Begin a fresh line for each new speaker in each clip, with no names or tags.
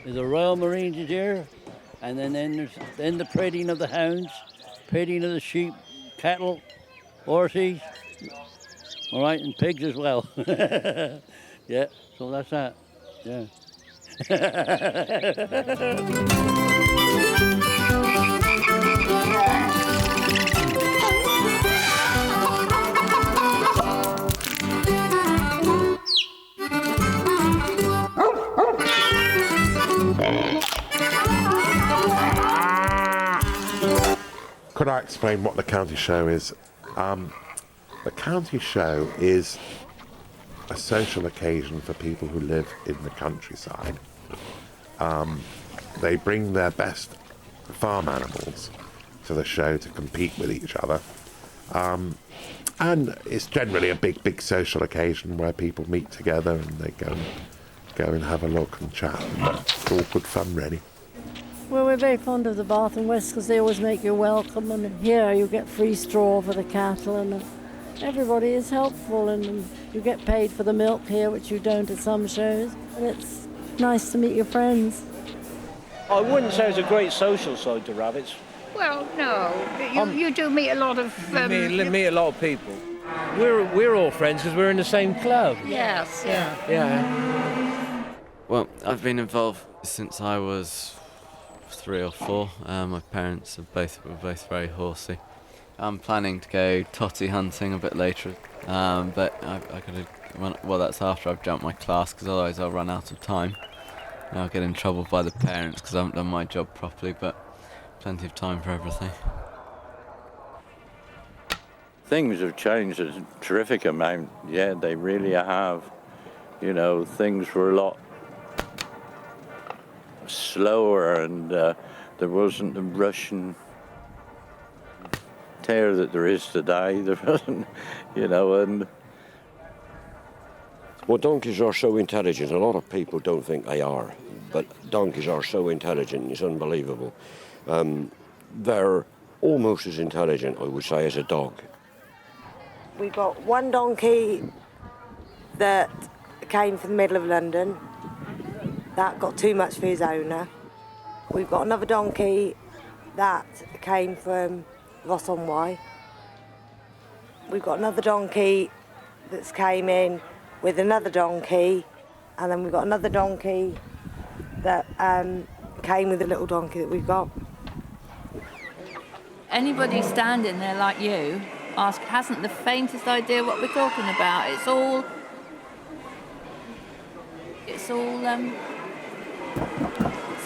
The Royal Marines is here, and then there's the parading of the hounds, parading of the sheep, cattle, horses, all right, and pigs as well. Yeah, so that's that. Yeah.
Could I explain what the county show is? The county show is a social occasion for people who live in the countryside. They bring their best farm animals to the show to compete with each other. And it's generally a big social occasion where people meet together and they go and have a look and chat. And it's all good fun, really.
Well, we're very fond of the Bath and West because they always make you welcome, and here you get free straw for the cattle, and everybody is helpful, and you get paid for the milk here, which you don't at some shows, and it's nice to meet your friends.
I wouldn't say it's a great social side to rabbits.
Well, no, you do meet a lot of...
meet a lot of people. We're all friends because we're in the same club.
Yes, yeah.
Yeah.
Well, I've been involved since I was 3 or 4. My parents were both very horsey. I'm planning to go totty hunting a bit later, but that's after I've jumped my class, because otherwise I'll run out of time. And I'll get in trouble by the parents because I haven't done my job properly, but plenty of time for everything.
Things have changed a terrific amount. Yeah, they really have. You know, things were a lot slower, and there wasn't the rush and tear that there is today. There wasn't, you know, and...
Well, donkeys are so intelligent. A lot of people don't think they are, but donkeys are so intelligent, it's unbelievable. They're almost as intelligent, I would say, as a dog.
We've got one donkey that came from the middle of London. That got too much for his owner. We've got another donkey that came from Ross-on-Wye. We've got another donkey that's came in with another donkey, and then we've got another donkey that came with a little donkey that we've got.
Anybody standing there like you hasn't the faintest idea what we're talking about. It's all what's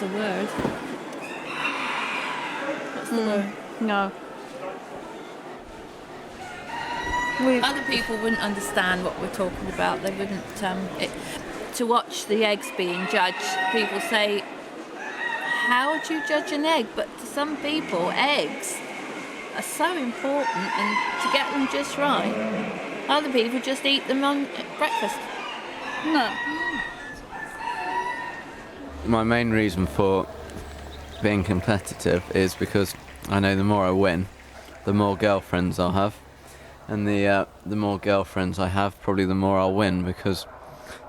the word? What's the word?
No.
Other people wouldn't understand what we're talking about. They wouldn't. To watch the eggs being judged, people say, "How would you judge an egg?" But to some people, eggs are so important, and to get them just right. Other people just eat them on breakfast.
No.
My main reason for being competitive is because I know the more I win, the more girlfriends I'll have. And the more girlfriends I have, probably the more I'll win, because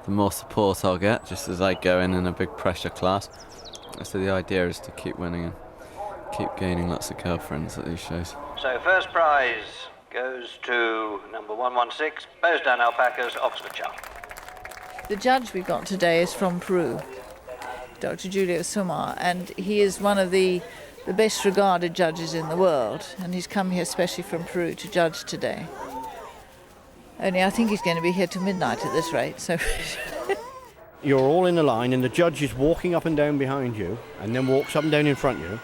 the more support I'll get, just as I go in a big pressure class. So the idea is to keep winning and keep gaining lots of girlfriends at these shows.
So first prize goes to number 116, Bowsdown Alpacas, Oxfordshire.
The judge we've got today is from Peru, Dr. Julio Sumar, and he is one of the best regarded judges in the world, and he's come here especially from Peru to judge today. Only I think he's going to be here till midnight at this rate, so...
You're all in a line, and the judge is walking up and down behind you, and then walks up and down in front of you,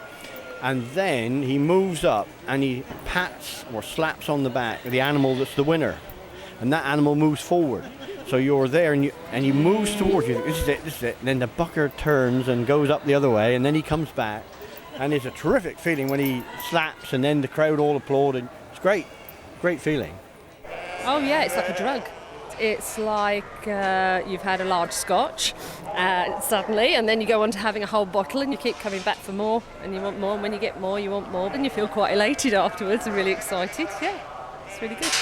and then he moves up and he pats or slaps on the back of the animal that's the winner, and that animal moves forward. So you're there, and he moves towards you. This is it. And then the bucker turns and goes up the other way, and then he comes back. And it's a terrific feeling when he slaps, and then the crowd all applaud. And it's great feeling.
Oh yeah, it's like a drug. It's like you've had a large scotch suddenly, and then you go on to having a whole bottle, and you keep coming back for more, and you want more, and when you get more, you want more, and you feel quite elated afterwards and really excited. Yeah, it's really good.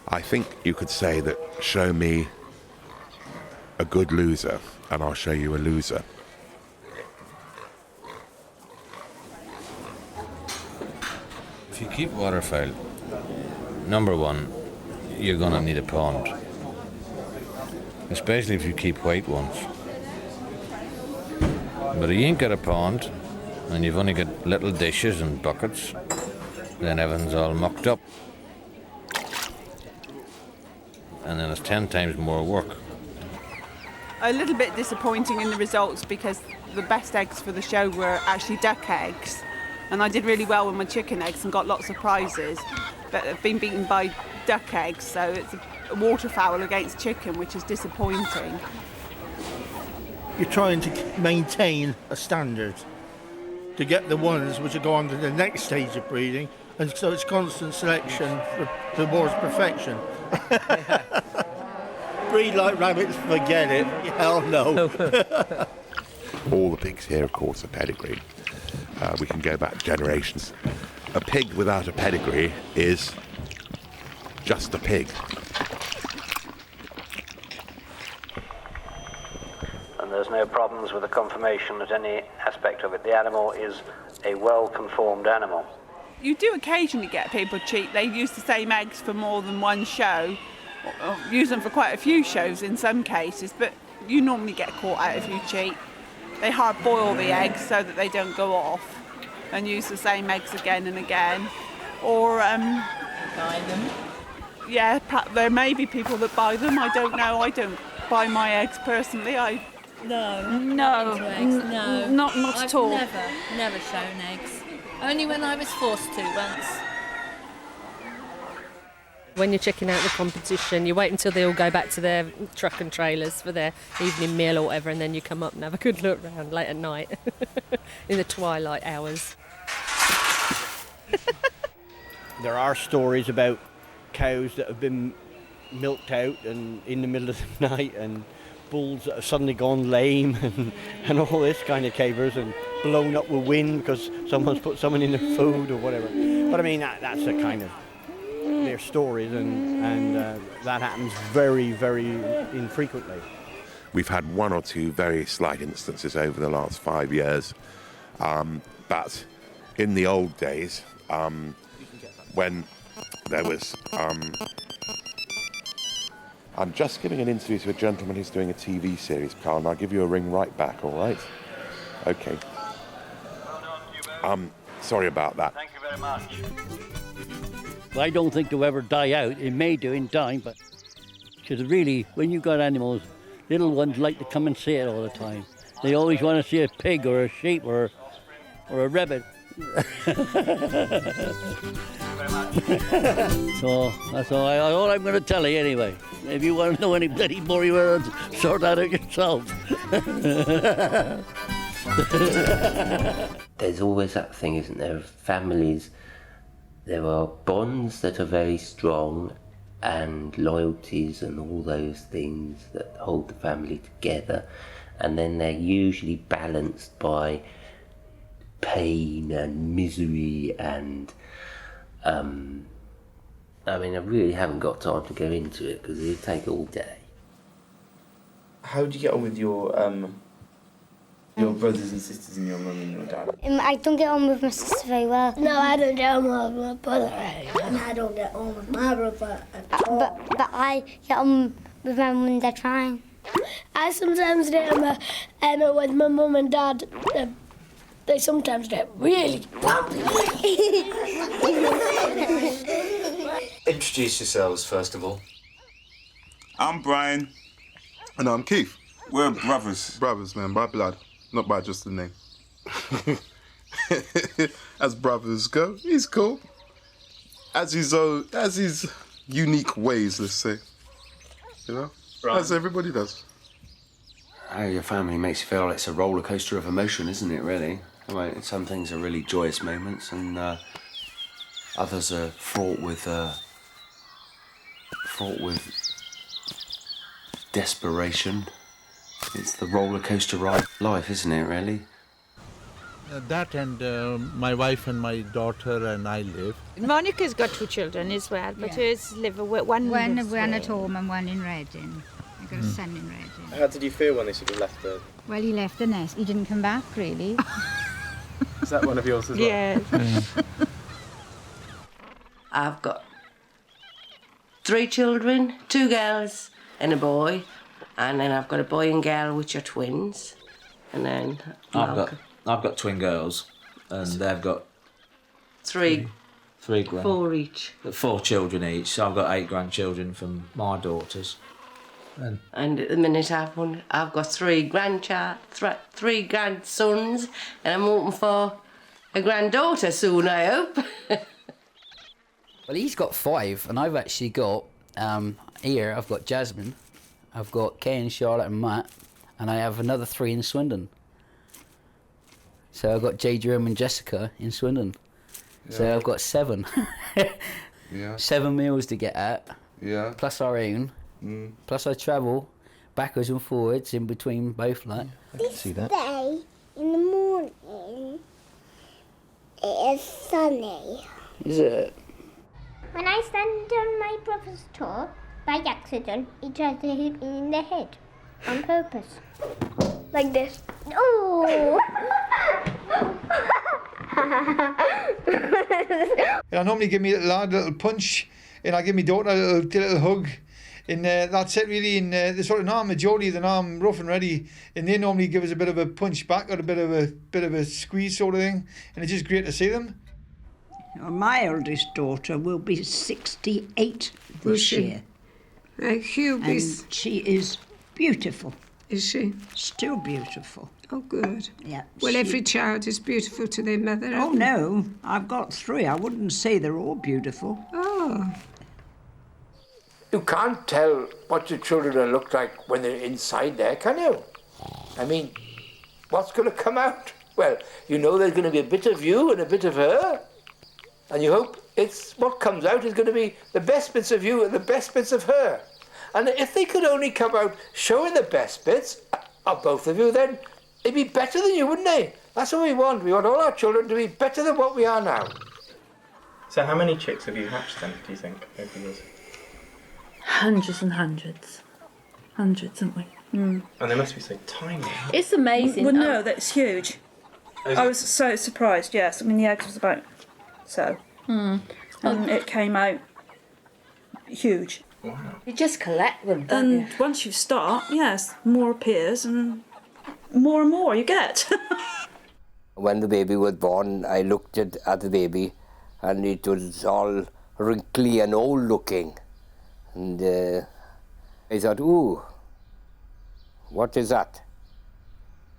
I think you could say that Show Me a good loser, and I'll show you a loser.
If you keep waterfowl, number one, you're going to need a pond. Especially if you keep white ones. But if you ain't got a pond, and you've only got little dishes and buckets, then everything's all mucked up. And then it's 10 times more work.
A little bit disappointing in the results because the best eggs for the show were actually duck eggs. And I did really well with my chicken eggs and got lots of prizes. But I've been beaten by duck eggs, so it's a waterfowl against chicken, which is disappointing.
You're trying to maintain a standard to get the ones which will go on to the next stage of breeding, and so it's constant selection towards perfection. Breed like rabbits, forget it. Hell no.
All the pigs here, of course, are pedigreed. We can go back generations. A pig without a pedigree is just a pig.
And there's no problems with the confirmation that any aspect of it. The animal is a well-conformed animal.
You do occasionally get people cheat. They use the same eggs for more than one show, or use them for quite a few shows in some cases, but you normally get caught out if you cheat. They hard boil the eggs so that they don't go off and use the same eggs again and again. Or
buy them.
Yeah, there may be people that buy them. I don't know. I don't buy my eggs personally.
No.
No.
No.
Not
I've
at all.
Never shown eggs. Only when I was forced to once.
When you're checking out the competition, you wait until they all go back to their truck and trailers for their evening meal or whatever, and then you come up and have a good look round late at night in the twilight hours.
There are stories about cows that have been milked out and in the middle of the night, and bulls that have suddenly gone lame, and all this kind of capers, and blown up with wind because someone's put someone in the food or whatever. But I mean, that's a kind of their stories, and that happens very, very infrequently.
We've had one or two very slight instances over the last 5 years, but in the old days, when there was... I'm just giving an interview to a gentleman who's doing a TV series, Carl, and I'll give you a ring right back, all right? Okay. Sorry about that.
Thank you very much.
I don't think they'll ever die out. It may do in time, but because really, when you've got animals, little ones like to come and see it all the time. They always want to see a pig or a sheep or a rabbit. So that's all I'm going to tell you anyway. If you want to know any bloody more, you better sort that out yourself.
There's always that thing, isn't there, of families. There are bonds that are very strong and loyalties and all those things that hold the family together, and then they're usually balanced by pain and misery and I mean, I really haven't got time to go into it because it'd take all day.
How do you get on with your brothers and sisters and your mum and your dad?
I don't get on with my sister very well. No, I don't get on with my brother. And I don't get on with my brother at all. But I get on with my mum and dad fine.
I sometimes get on with my mum and dad. They sometimes get really grumpy.
Introduce yourselves, first of all.
I'm Brian. And I'm Keith. We're brothers. Brothers, man, by blood, not by just the name. As brothers go, he's cool. As his unique ways, let's say. You know? Right. As everybody does.
How your family makes you feel it's a roller coaster of emotion, isn't it, really? I mean, some things are really joyous moments, and others are fraught with desperation. It's the roller coaster ride of life, isn't it, really?
That and my wife and my daughter and I live.
Monica's got 2 children as well, but hers live one
at home and one in Reading.
I got a son in Reading.
How did you feel when they sort of left the...
Well, he left the nest. He didn't come back, really.
Is that one of yours as well?
Yes.
I've got 3 children, 2 girls and a boy, and then I've got a boy and girl which are twins, and then
I've got twin girls, and they've got
3
grand.
4 each.
4 children each. So I've got 8 grandchildren from my daughters.
And at the minute I've got 3 grandsons, and I'm hoping for a granddaughter soon, I hope.
Well, he's got 5, and I've actually got, here I've got Jasmine, I've got Ken, Charlotte and Matt, and I have another 3 in Swindon. So I've got J. Jerome and Jessica in Swindon. Yeah. So I've got 7.
Yeah.
7 meals to get at.
Yeah.
Plus our own. Plus I travel backwards and forwards in between both, like.
I can see that.
Day in the morning, it is sunny.
Is it?
When I stand on my brother's toe, by accident, he tries to hit me in the head. On purpose. Like this. Oh!
I normally give me a little punch, and I give my daughter a little hug. And that's it really, and the sort of arm, majority of the arm rough and ready, and they normally give us a bit of a punch back or a bit of a squeeze sort of thing, and it's just great to see them.
Well, my eldest daughter will be 68 this year. And she is beautiful.
Is she?
Still beautiful.
Oh, good.
Yeah.
Well, every child is beautiful to their mother.
Oh, no. I've got 3. I wouldn't say they're all beautiful.
Oh.
You can't tell what your children will look like when they're inside there, can you? I mean, what's going to come out? Well, you know there's going to be a bit of you and a bit of her. And you hope what comes out is going to be the best bits of you and the best bits of her. And if they could only come out showing the best bits of both of you, then they'd be better than you, wouldn't they? That's what we want. We want all our children to be better than what we are now.
So how many chicks have you hatched then, do you think, over the years?
Hundreds and hundreds. Hundreds, haven't we?
And they must be so tiny.
It's amazing.
Well, no, that's huge. I was so surprised, yes. I mean, the eggs was about so. And it came out huge.
Wow.
You just collect them, don't you?
And once you start, yes, more appears and more you get.
When the baby was born, I looked at the baby and it was all wrinkly and old looking. And I thought, ooh, what is that?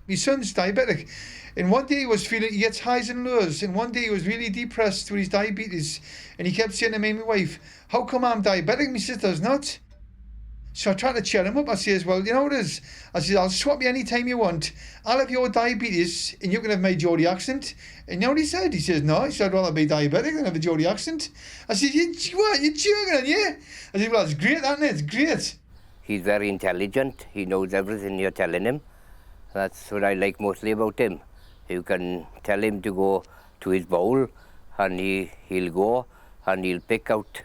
My son's diabetic, and one day he gets highs and lows, and one day he was really depressed with his diabetes, and he kept saying to me and my wife, how come I'm diabetic? My sister's not. So I tried to cheer him up. I says, well, you know what it is? I says, I'll swap you any time you want. I'll have your diabetes and you can have my Geordie accent. And you know what he said? He says, no. He said, I'd rather be diabetic than have a Geordie accent. I said, what? You're joking, aren't you? I said, well, it's great, isn't it? It's great.
He's very intelligent. He knows everything you're telling him. That's what I like mostly about him. You can tell him to go to his bowl and he'll go and he'll pick out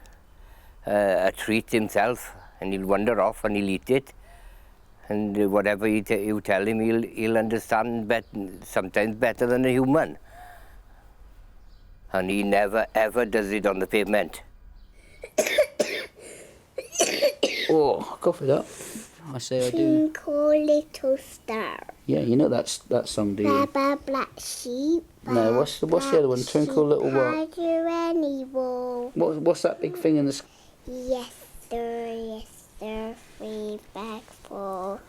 a treat himself and he'll wander off and he'll eat it. And whatever you tell him, he'll understand sometimes better than a human. And he never ever does it on the pavement.
Oh, go for that. I say I do.
Twinkle little star.
Yeah, you know that song, do you?
Baba black sheep.
No, what's the other one? Twinkle little what?
Hide your any wool.
What's that big thing in the sky?
Yes, sir. 3 back 4.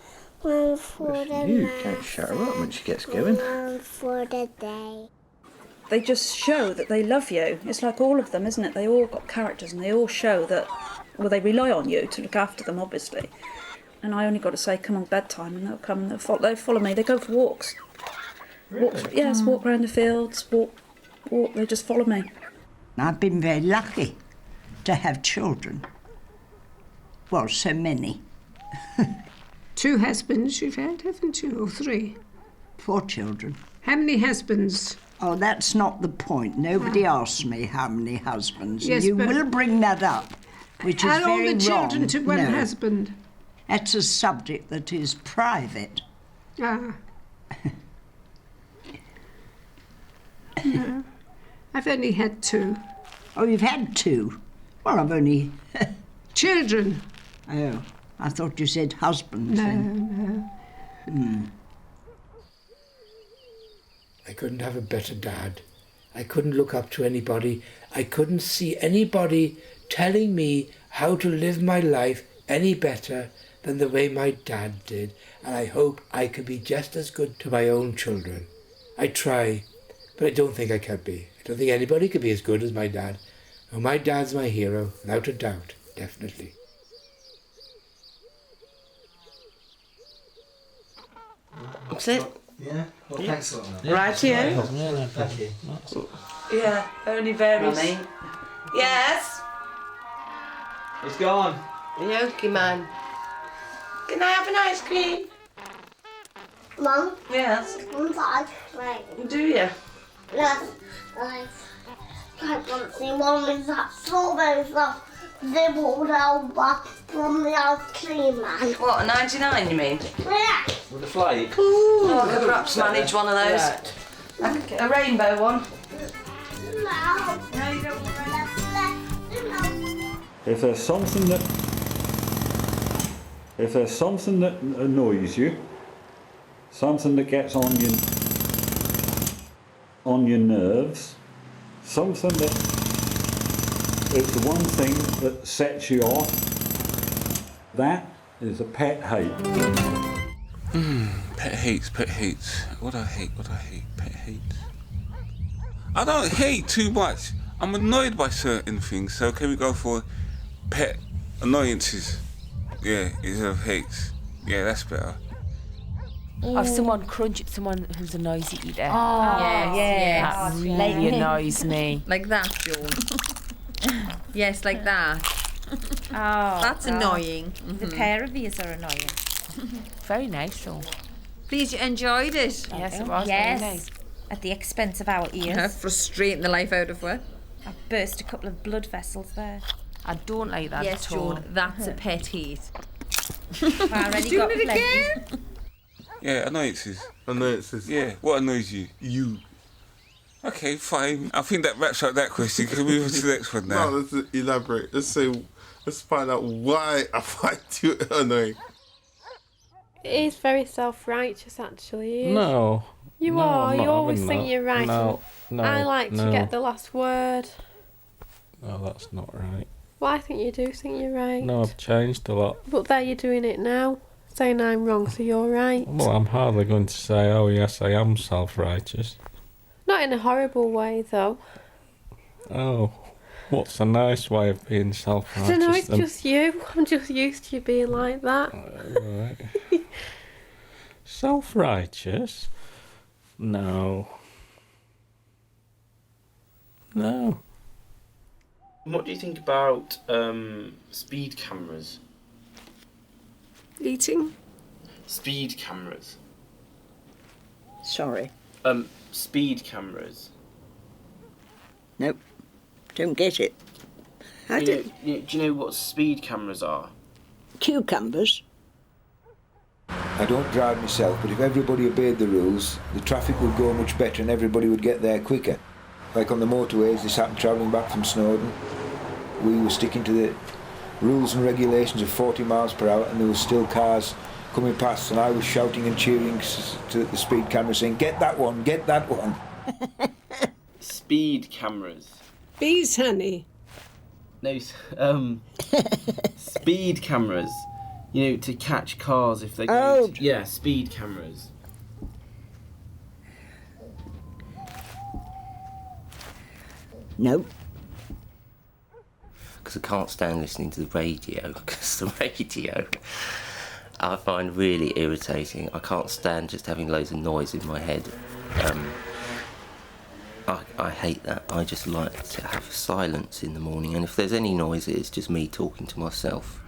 1 for the
You
night.
can't shut her up when she gets going.
1 for the day.
They just show that they love you. It's like all of them, isn't it? They all got characters and they all show that, well, they rely on you to look after them, obviously. And I only got to say, come on bedtime, and they'll come and they'll follow me. They go for walks.
Really?
Walk around the fields, walk, they just follow me.
I've been very lucky to have children. Well, so many.
2 husbands you've had, haven't you? Or 3?
4 children.
How many husbands?
Oh, that's not the point. Nobody asked me how many husbands.
Yes,
you
but
will bring that up, which is
Are all
very
the children
wrong.
to one
No.
husband?
It's a subject that is private.
Ah. No. I've only had 2.
Oh, you've had 2? Well, I've only...
Children.
Oh, I thought you said husbands.
No,
then.
no.
I couldn't have a better dad. I couldn't look up to anybody. I couldn't see anybody telling me how to live my life any better than the way my dad did. And I hope I could be just as good to my own children. I try, but I don't think I could be. I don't think anybody could be as good as my dad. Oh, my dad's my hero, without a doubt, definitely.
That's it.
Yeah? Well, thanks a lot.
Right here.
Thank you.
Yeah, only varies.
Mummy?
Yes?
It's gone.
Okay, man. Can I have an ice cream?
Mum?
Yes?
Want ice cream?
Do you?
Yes. I want the one with that strawberry stuff nibbled over from the ice cream man.
What, a 99 you mean?
Yeah.
With a flake?
Ooh, I could perhaps manage one of those.
Right.
A rainbow one.
No.
No, you don't want rainbow.
If there's something that annoys you, something that gets on your nerves, something that is the one thing that sets you off, that is a pet hate.
Pet hates. What I hate, pet hates. I don't hate too much. I'm annoyed by certain things, so can we go for pet annoyances? Yeah, instead of hates. Yeah, that's better.
Of someone someone who's a noisy eater.
Oh,
yes. That really annoys me.
Like that, Joan. Yes, like that.
Oh,
That's annoying.
The pair of these are annoying. Very nice, though.
Please, you enjoyed it?
Yes, it was.
Yes.
Very nice.
At the expense of our ears. Frustrating the life out of her.
I burst a couple of blood vessels there. I don't like that
Yes,
at all.
Joan, that's a pet hate.
I already
Doing
got
it
plenty.
again?
Yeah, annoyances.
Annoyances.
Yeah, what annoys you? You. Okay, fine. I think that wraps up that question. Can we move on to the next one now?
No, let's elaborate. Let's find out why I find you annoying.
It is very self-righteous, actually.
No.
You
No,
are.
I'm
You
not
always
having
think
that.
you're right.
No, no,
I like to
no.
get the last word.
No, that's not right.
Well, I think you do think you're right.
No, I've changed a lot.
But there you're doing it now, saying I'm wrong, so you're right.
Well, I'm hardly going to say, oh yes, I am self-righteous.
Not in a horrible way, though.
Oh, what's a nice way of being
I
self-righteous
don't know, it's
then?
just you. I'm just used to you being like that.
Right. Self-righteous? No. No.
What do you think about speed cameras?
Eating?
Speed cameras.
Sorry.
Speed cameras.
Nope. Don't get it.
Do you know what speed cameras are?
Cucumbers.
I don't drive myself, but if everybody obeyed the rules, the traffic would go much better and everybody would get there quicker. Like on the motorways, this happened travelling back from Snowdon. We were sticking to the rules and regulations of 40 miles per hour and there were still cars coming past and I was shouting and cheering to the speed camera saying, get that one, get that one.
Speed cameras.
Bees, honey.
No, speed cameras. You know, to catch cars if they go.
Oh.
Yeah, speed cameras.
No.
Because I can't stand listening to the radio, because the radio I find really irritating. I can't stand just having loads of noise in my head. I hate that. I just like to have silence in the morning, and if there's any noise, it's just me talking to myself.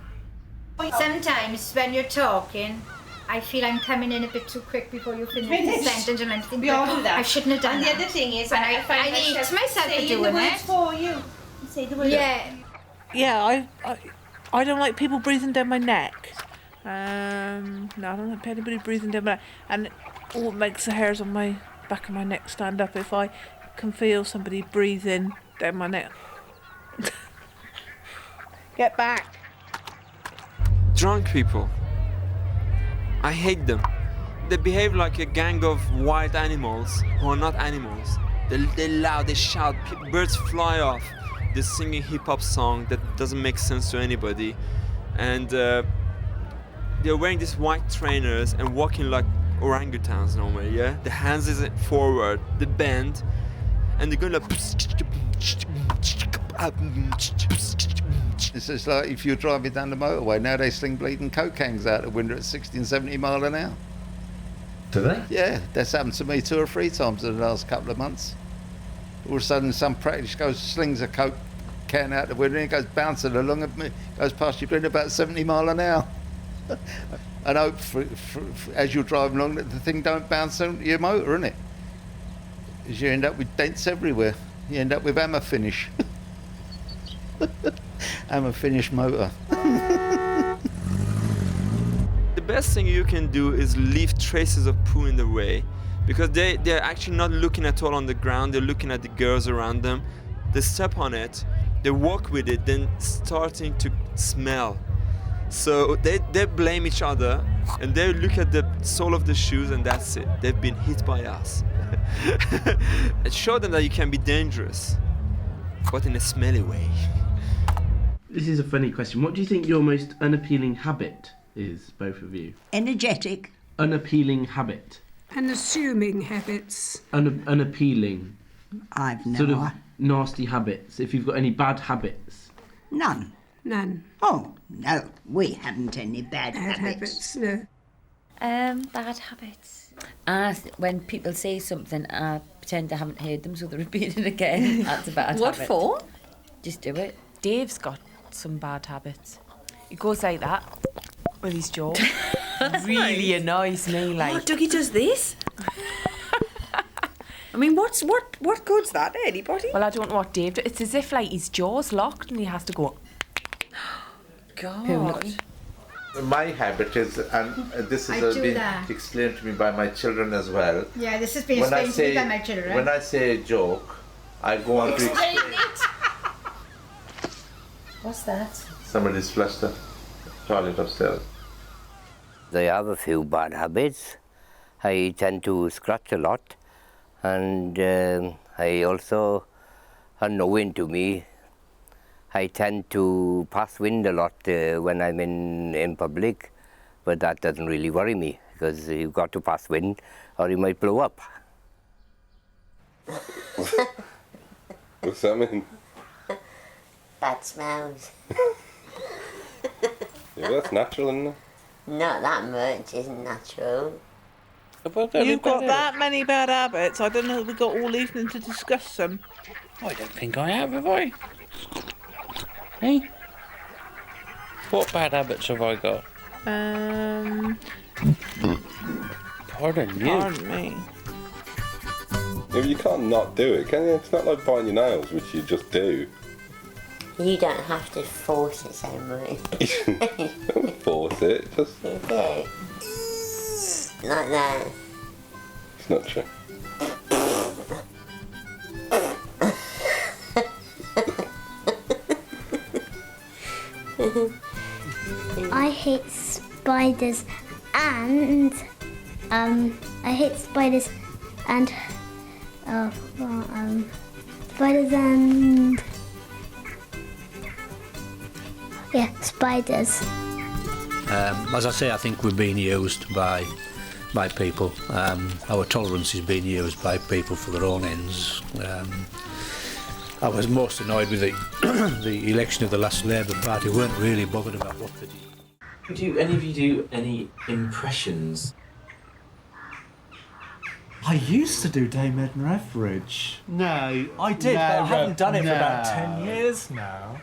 Sometimes when you're talking, I feel I'm coming in a bit too quick before you finish the sentence, and I'm thinking,
We all do that.
I shouldn't have done
And
that.
the other thing is,
and
I find
I need
myself
myself for
saying the
doing
words
it.
for you. Say the words.
Yeah.
Yeah, I don't like people breathing down my neck.
No, I don't have anybody breathing down my neck. And it makes the hairs on my back of my neck stand up if I can feel somebody breathing down my neck. Get back.
Drunk people. I hate them. They behave like a gang of wild animals who are not animals. They're loud, they shout, birds fly off. They're singing hip-hop song that doesn't make sense to anybody. And they're wearing these white trainers and walking like orangutans normally, yeah? The hands is forward, the bend, and they're going like...
It's just like if you're driving down the motorway, now they sling bleeding coke cans out the window at 60 and 70 mile an hour.
Do they?
Yeah, that's happened to me 2 or 3 times in the last couple of months. All of a sudden some practice slings a coke can out the window and it goes bouncing along at me, goes past your window about 70 mile an hour. And hope as you're driving along that the thing don't bounce onto your motor, innit? Because you end up with dents everywhere. You end up with hammer finish. Hammer finish motor.
The best thing you can do is leave traces of poo in the way, because they're actually not looking at all on the ground, they're looking at the girls around them. They step on it, they walk with it, then starting to smell. So they blame each other and they look at the sole of the shoes and that's it. They've been hit by us. Show them that you can be dangerous, but in a smelly way.
This is a funny question. What do you think your most unappealing habit is, both of you?
Energetic.
Unappealing habit.
Unassuming habits.
Unappealing.
I've no
Sort of
idea.
nasty habits. If you've got any bad habits.
None.
None.
Oh, no, we haven't any bad habits.
No.
Bad habits. When people say something, I pretend I haven't heard them, so they repeat it again. That's a bad What habit. for? Just do it. Dave's got some bad habits. He goes like that with his jaw. Really annoys me. Like,
Oh, Dougie does this? I mean, what good's that, anybody?
well, I don't know what Dave does. It's as if like his jaw's locked and he has to go.
God.
My habit is, and this
I
has
do
been
that.
explained to me by my children as well.
Yeah, this has been
When I
explained to me
say-
by my children.
When I say a joke, I go on to
Explain
explain.
it.
What's that?
Somebody's flushed the toilet upstairs.
I have a few bad habits. I tend to scratch a lot, and I also, unknowing to me, I tend to pass wind a lot when I'm in public, but that doesn't really worry me, because you've got to pass wind or you might blow up.
What's that mean?
Bad smells.
Yeah, that's natural, isn't it?
Not that much isn't natural.
You've got that many bad habits. I don't know if we've got all evening to discuss them.
I don't think I have I? Hey?
What bad habits have I got? Pardon you.
Pardon me.
Yeah, but you can't not do it, can you? It's not like biting your nails, which you just do.
You don't have to force it so much.
Don't force it, just...
You do. Like that.
It's not true.
I hate spiders and I hate spiders and spiders and spiders.
As I say, I think we're being used by people. Our tolerance is being used by people for their own ends. I was most annoyed with the election of the last Labour Party. Weren't really bothered about what they did.
Could you, any of you do any impressions?
I used to do Dame Edna Etheridge.
No.
I did, but I haven't done it for about 10 years now.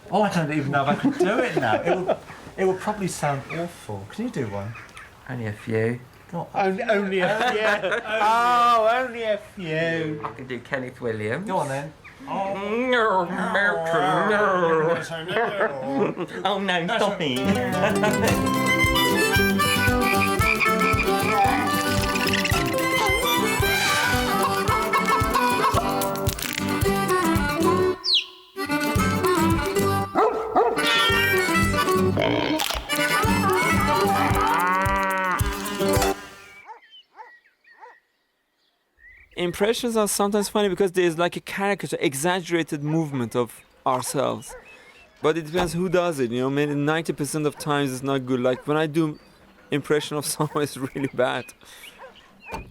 Oh, I don't even know if I could do it now. It would probably sound awful. Can you do one?
Only a few.
Only a few. Oh, only a few.
I can do Kenneth Williams.
Go on then.
Oh no, stop it.
impressions are sometimes funny because there's like a caricature, exaggerated movement of ourselves. But it depends who does it, you know. Maybe 90% of times it's not good. Like when I do impression of someone, it's really bad.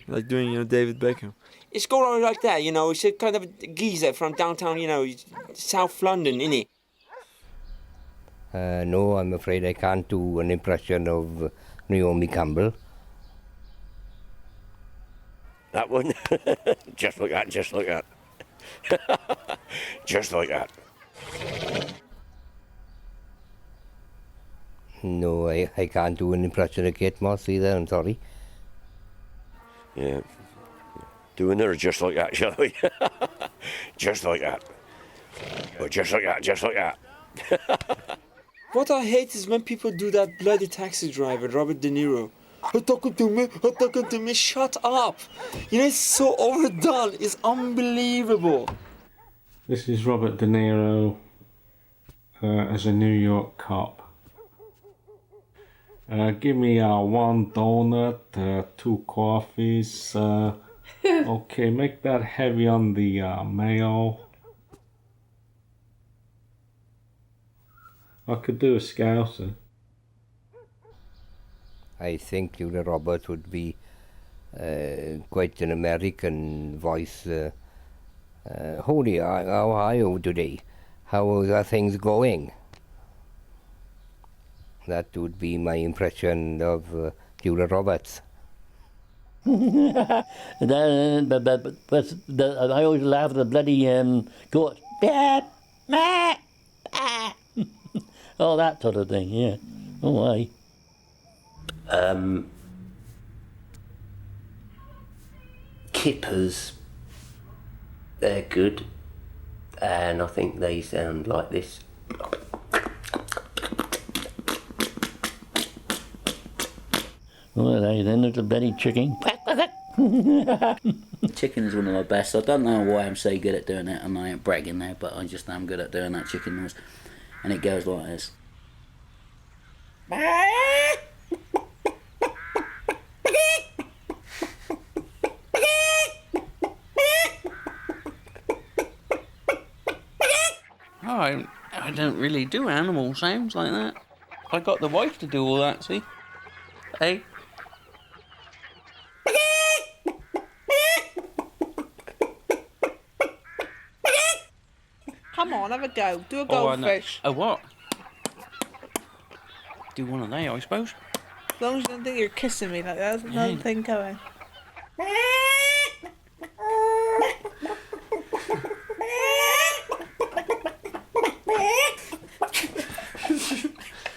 Like doing, you know, David Beckham. It's going on like that, you know. It's a kind of a geezer from downtown, you know, South London, innit?
No, I'm afraid I can't do an impression of Naomi Campbell.
That one? Just like that, just like that. Just like that.
No, I can't do an impression of Kate Moss either, I'm sorry.
Yeah. Doing her just like that, shall we? Just like that. Or just like that, just like that.
What I hate is when people do that bloody Taxi Driver, Robert De Niro. Talking to me, shut up. You know, it's so overdone, it's unbelievable.
This is Robert De Niro as a New York cop. Give me one donut, 2 coffees. Okay, make that heavy on the mayo. I could do a Scouser.
I think Julia Roberts would be quite an American voice. Holy, how are you today? How are things going? That would be my impression of Julia Roberts.
But I always laugh at the bloody goat. Oh, that sort of thing, yeah. Oh, aye.
Kippers, they're good, and I think they sound like this.
Well, then there's a bloody chicken.
Chicken is one of my best. I don't know why I'm so good at doing it, and I ain't bragging now, but I just am good at doing that chicken noise. And it goes like this.
I don't really do animal sounds like that. I got the wife to do all that, see? Hey?
Come on, have a go. Do a goldfish.
A what? Do one of they, I suppose.
As long as you don't think you're kissing me like that, there's another thing going.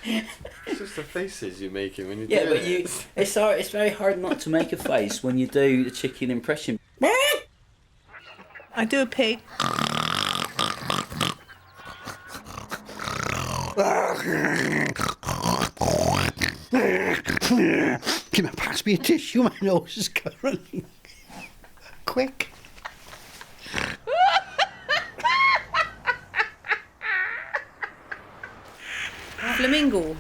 It's just the faces you're making when you do
Yeah, but
it.
it's very hard not to make a face when you do the chicken impression.
I do a pig.
Come on, pass me a tissue, my nose is going. Quick.
Flamingo.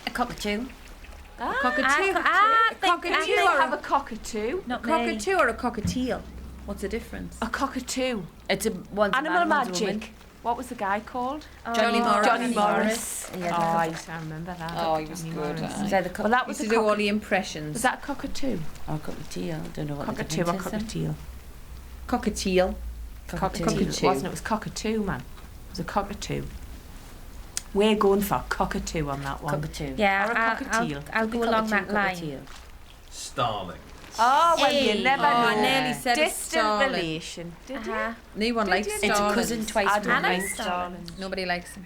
A cockatoo.
A cockatoo.
A
cockatoo.
they
Or
have
a cockatoo.
Not
a cockatoo or a cockatiel. What's the difference? A cockatoo.
It's a one's a
Animal
man, one's a
Magic.
woman.
What was the guy called?
Johnny Morris.
Johnny Morris.
Yeah,
Oh, I used to remember that. Oh, he was
Johnny
good.
Morris.
aye.
Is that the
Well, that was used a to do all the impressions. Was that a cockatoo?
Oh, cockatiel. I don't know what
Cockatoo
the
or
difference is then.
cockatiel? Cockatiel.
Cockatoo.
It wasn't. It was cockatoo, man. It was a cockatoo. We're going for cockatoo on that one.
Cockatoo.
Yeah, or a cockatiel.
I'll go along that line.
Starling.
Oh, well,
Hey.
you never
Oh,
know.
I nearly said a
Distant
starling.
relation. Did
Uh-huh.
you?
No one likes
Did you?
It's a
starlings.
cousin twice
I
more.
don't like
nice.
starlings.
Nobody likes them.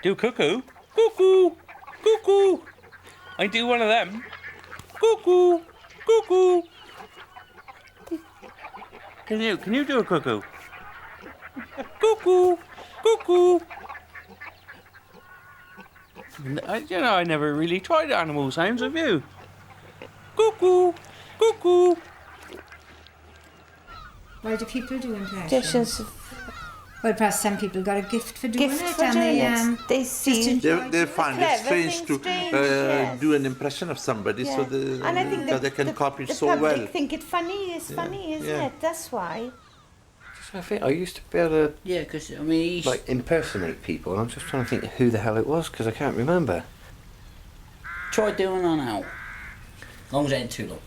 Do cuckoo. Cuckoo. Cuckoo. I do one of them. Cuckoo. Cuckoo. Can you do a cuckoo? Cuckoo. Cuckoo. I never really tried animal sounds, have you? Cuckoo. Cuckoo.
Why do people do impressions?
Just
Well, perhaps some people got a gift for doing
Gift
it,
for
and
doing
they
it. They see.
They find it strange to
yes.
do an impression of somebody, so
And I think
they can copy it
the
so
public
well.
think it funny. It's funny, isn't
Yeah.
it? That's why.
I think I used to be able to,
Yeah, because I mean,
like, impersonate people, and I'm just trying to think who the hell it was because I can't remember.
try doing that now. As long as it ain't too long.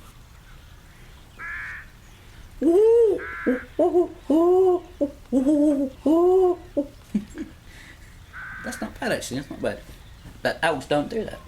That's not bad actually, that's not bad. But elves don't do that.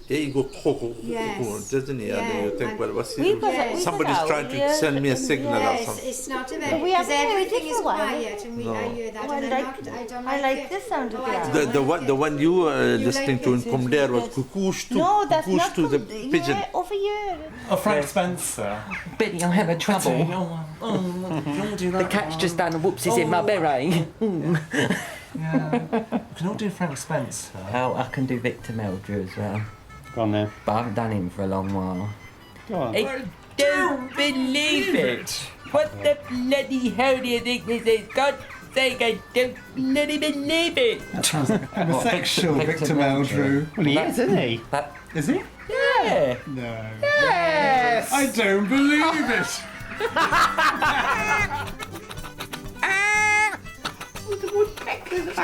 Yeah, you go,
Yes.
doesn't he? And then you think,
and
well, what's
We've got it,
somebody's trying to send me a signal or
Yes,
something.
it's not a very,
But we have
because
a very
everything is
different one.
quiet, and
No.
I hear that,
Oh,
and
I like the sound of that.
The one you were listening to in Comdare was cuckoosh to,
No, that's
cuckoosh
not
to the
from-
pigeon.
Yeah, over here.
Oh, Frank Spencer.
Biddy, I'm having trouble. The cat's just done whoopsies in my beret.
Yeah. We can all do Frank Spencer.
Oh, I can do Victor Meldrew as well.
Go on then.
But I haven't done him for a long while.
Go on.
I don't believe it! What the bloody hell do you think this is? God's sake, I don't bloody believe it!
That sounds like a homosexual Victor Meldrew.
Well, he is, isn't he?
Is he?
Yeah!
No.
Yes!
I don't believe it.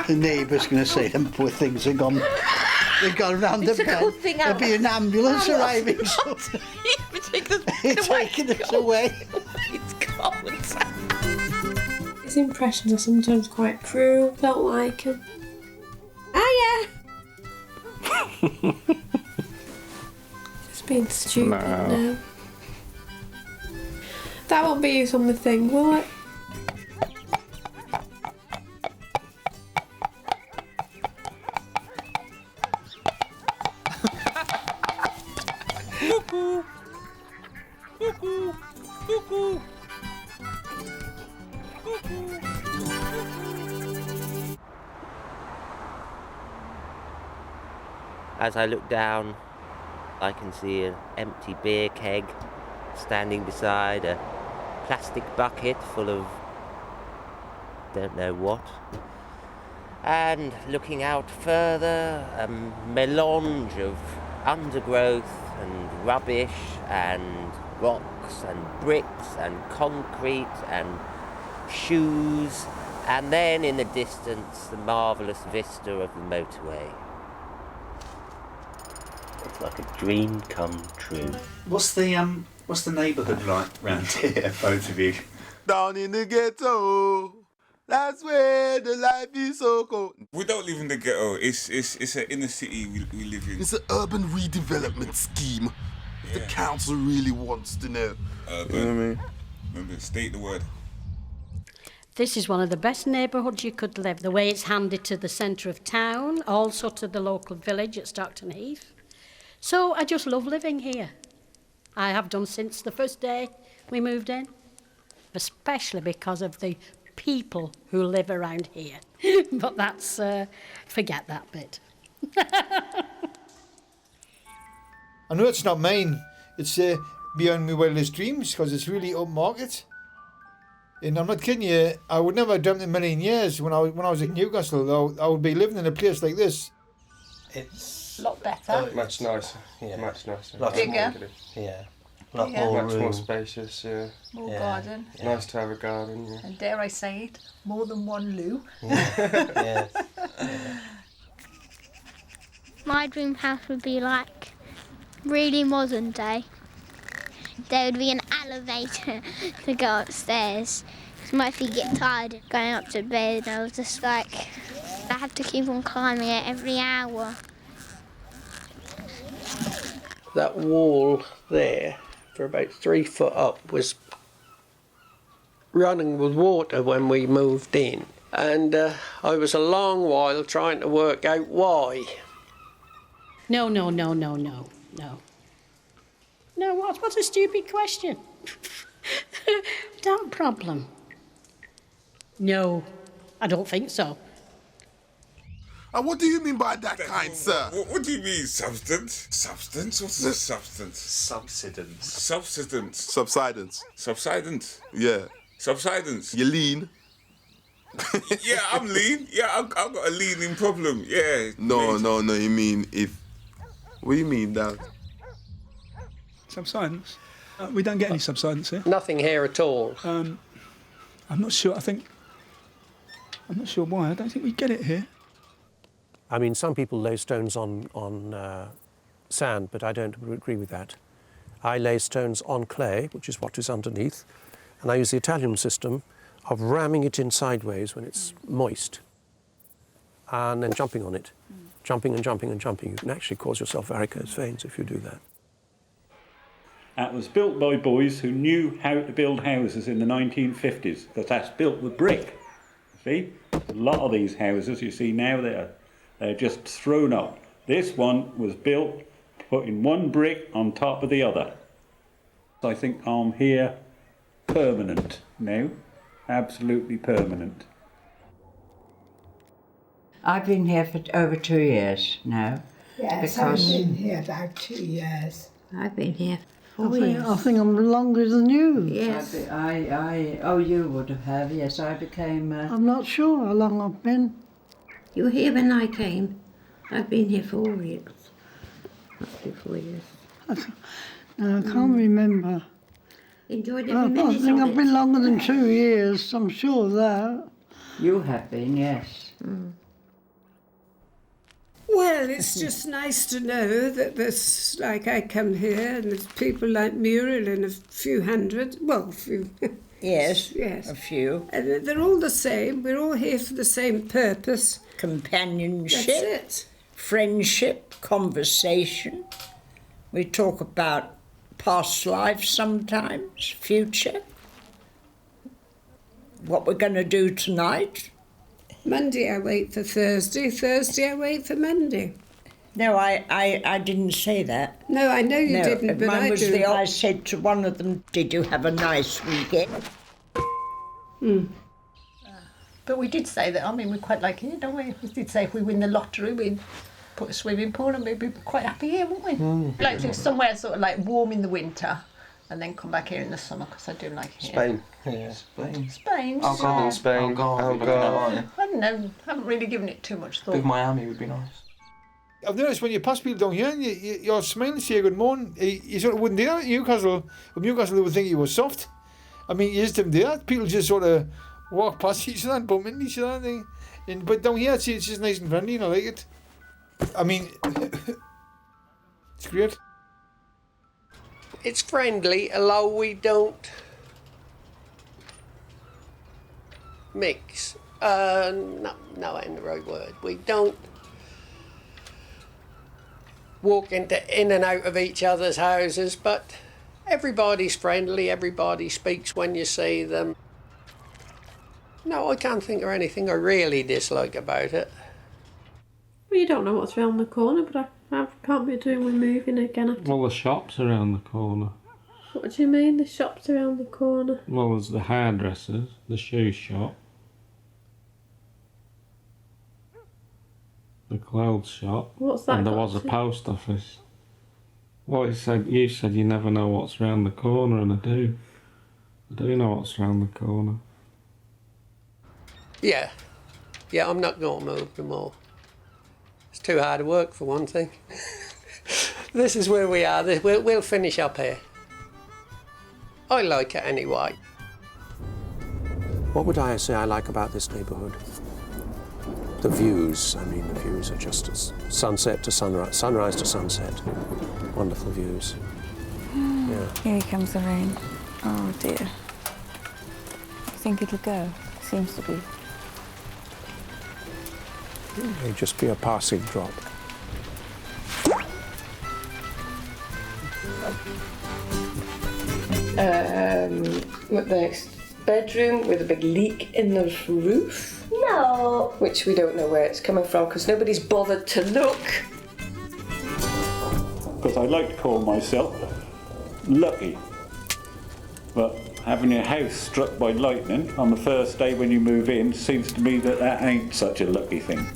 The neighbour's going to say them poor things have gone. They've gone round the
It's a
bend.
good thing
There'll be an ambulance arriving. It's taking us away.
It's cold.
His impressions are sometimes quite cruel. Don't like him. Ah, yeah. Just being stupid now. That won't be used on the thing, will it?
Cuckoo! Cuckoo! Cuckoo!
As I look down, I can see an empty beer keg standing beside a plastic bucket full of don't know what. And looking out further, a melange of undergrowth and rubbish and rocks and bricks and concrete and shoes, and then in the distance the marvellous vista of the motorway. It's like a dream come true.
What's the neighbourhood like round here, both of you?
Down in the ghetto, that's where the life is so cold.
We don't live in the ghetto. It's an inner city we live in.
It's an urban redevelopment scheme. If the council really wants to know.
Urban.
You know what I mean?
Remember, state the word.
This is one of the best neighbourhoods you could live. The way it's handed to the centre of town, also to the local village at Stockton Heath. So I just love living here. I have done since the first day we moved in, especially because of the people who live around here. But that's, forget that bit.
I know it's not mine. It's beyond my wildest dreams because it's really upmarket. And I'm not kidding you. I would never have dreamt in a million years when I was in Newcastle. I would be living in a place like this.
It's a lot better.
Much nicer. Yeah. Much nicer.
Lot bigger.
Yeah.
Lot more
Much
room.
more spacious. Yeah.
More garden.
Nice to have a garden. Yeah.
And dare I say it, more than one loo.
Yes.
My dream house would be like really modern day. There would be an elevator to go upstairs. So my feet get tired going up to bed. I was just like, I have to keep on climbing it every hour.
That wall there, for about 3 foot up, was running with water when we moved in. And I was a long while trying to work out why.
No. No, what's a stupid question? That problem? No, I don't think so.
And what do you mean by that, kind sir?
What do you mean, substance? Substance? What's a substance?
Subsidence.
Subsidence.
Subsidence.
Subsidence.
Yeah.
Subsidence.
You're lean.
Yeah, I'm lean. Yeah, I've got a leaning problem. Yeah.
No, you mean if... What do you mean, Dad?
Subsidence? We don't get any subsidence here.
Nothing here at all.
I'm not sure. I'm not sure why. I don't think we get it here.
I mean, some people lay stones on sand, but I don't agree with that. I lay stones on clay, which is what is underneath, and I use the Italian system of ramming it in sideways when it's moist, and then jumping on it. Jumping and jumping and jumping. You can actually cause yourself varicose veins if you do that.
It was built by boys who knew how to build houses in the 1950s, because that's built with brick. See? A lot of these houses you see now, they're just thrown up. This one was built putting one brick on top of the other. I think I'm here permanent now. Absolutely permanent.
I've been here for over 2 years now.
Yes, I've been here about 2 years.
I've been here
I think I'm longer than you.
Yes. You would have, yes. I became...
I'm not sure how long I've been.
You were here when I came. I've been here 4 years. Roughly 4 years.
I can't remember.
Enjoyed every
I
minute
think
of
I've
it.
been longer than 2 years, I'm sure of that.
You have been, yes.
Well, it's just nice to know that there's, like, I come here and there's people like Muriel and a few hundred, well, a few.
Yes,
yes,
a few.
And they're all the same. We're all here for the same purpose.
Companionship.
That's it.
Friendship, conversation. We talk about past lives sometimes, future. What we're going to do tonight.
Monday I wait for Thursday, Thursday I wait for Monday.
No, I didn't say that.
No, I know you didn't, but
mine
I
was
do.
I said to one of them, did you have a nice weekend?
But we did say that, I mean, we quite like it, don't we? We did say if we win the lottery, we'd put a swimming pool and we'd be quite happy here, wouldn't we? Like to somewhere sort of like warm in the winter and then come back here in the summer, because I do like it here.
Spain. Yeah, Spain.
Spain.
Algarve. Spain. Algarve.
I don't know, haven't really given it too much thought.
Big Miami would be nice.
I've noticed when you pass people down here and you're smiling, say good morning, you sort of wouldn't do that in Newcastle. With Newcastle, they would think you were soft. I mean, you just didn't do that. People just sort of walk past each other and bump into each other. But down here, it's just nice and friendly and I like it. I mean, it's great.
It's friendly, although we don't mix. No, that ain't the right word. We don't walk in and out of each other's houses, but everybody's friendly, everybody speaks when you see them. No, I can't think of anything I really dislike about it.
Well, you don't know what's round the corner, but I can't be doing with moving again.
Well, the shop's around the corner.
What do you mean, the shop's around the corner?
Well, there's the hairdressers, the shoe shop, the clothes shop.
What's that
And there
got
was a
to-
post office. Well, you said you never know what's round the corner, and I do. I do know what's round the corner.
Yeah, I'm not going to move no more. It's too hard to work for one thing. This is where we are. We'll finish up here. I like it anyway.
What would I say I like about this neighbourhood? The views. I mean, the views are just as sunset to sunrise, sunrise to sunset. Wonderful views. Yeah.
Here comes the rain. Oh dear. You think it'll go? Seems to be.
It may just be a passing drop.
The bedroom with a big leak in the roof. No. Which we don't know where it's coming from because nobody's bothered to look.
Because I like to call myself lucky. But having your house struck by lightning on the first day when you move in seems to me that ain't such a lucky thing.